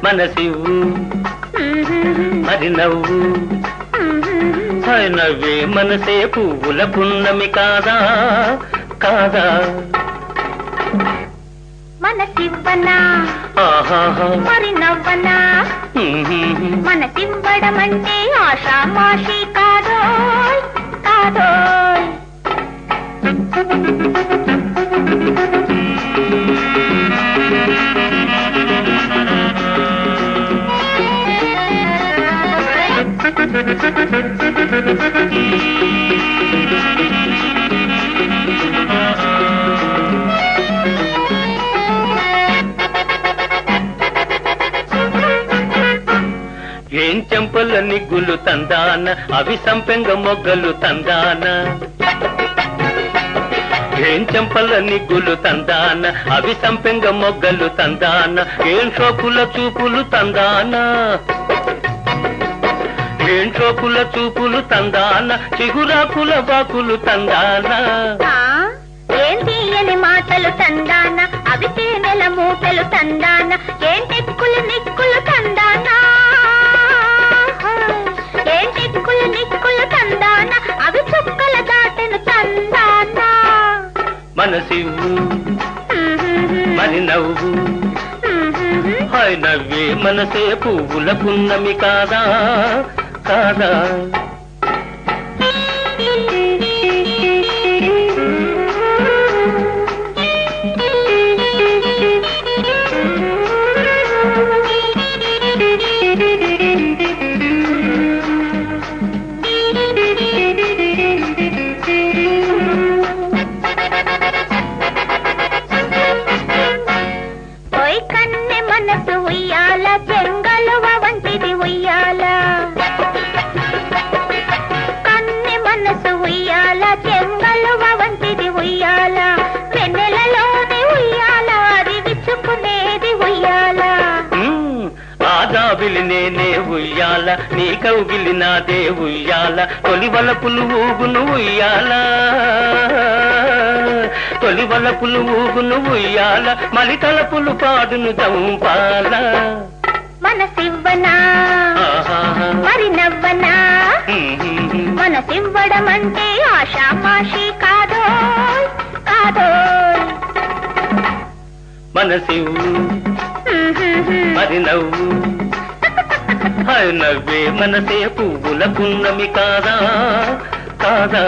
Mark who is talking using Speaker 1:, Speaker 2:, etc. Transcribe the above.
Speaker 1: మనసివ్వు మరి నవ్వు నవ్వే మనసే పువ్వుల పున్నమి కాదా కాదా
Speaker 2: మనసివ్వనా మరి నవ్వనా మనసివ్వడమంటే ఆషామాషి కాదోయ్ కాదోయ్
Speaker 1: ఏం చెంపల నిగ్గులు తందాన అవి సంపెంగ మొగ్గలు తందాన ఏం చెంపల నిగ్గులు తందాన అవి సంపెంగ మొగ్గలు తందాన ఏం షోకుల చూపులు తందాన ఏం షోకుల చూపులు తందాన చిగురాకుల బాకులు తందాన
Speaker 2: ఏం తీయని మాటలు తందాన అవి తేనెల మూటలు తందాన ఏం టెక్కులు నిక్కులు తందాన ఏం టెక్కులు నిక్కులు తందాన అవి చుక్కల దాటెను తందాన
Speaker 1: మనసివ్వు మరి నవ్వు హాయ్ నవ్వే మనసే పువ్వుల పున్నమి కాదా కాదా
Speaker 2: మనసు ఉయ్యాల చెంగలువ వంటిది ఉయ్యాల కన్నె మనసు ఉయ్యాల చెంగలువ వంటిది ఉయ్యాల వెన్నెలలోని ఉయ్యాల అది విచ్చుకునేది ఉయ్యాల
Speaker 1: ఆజాబిలి నేనే ఉయ్యాల నీ కౌగిలి నాదే ఉయ్యాల తొలి వలపులు ఊగును ఉయ్యాల తొలి వలపులు ఊగును ఉయ్యాల మలి తలపులు పాడును చంపాల
Speaker 2: మనసివ్వనా మరి నవ్వనా మనసివ్వడమంటే ఆషామాషి కాదోయ్ కాదోయ్
Speaker 1: మనసివ్వు మరి నవ్వు నవ్వే మనసే పువ్వుల పున్నమి కాదా కాదా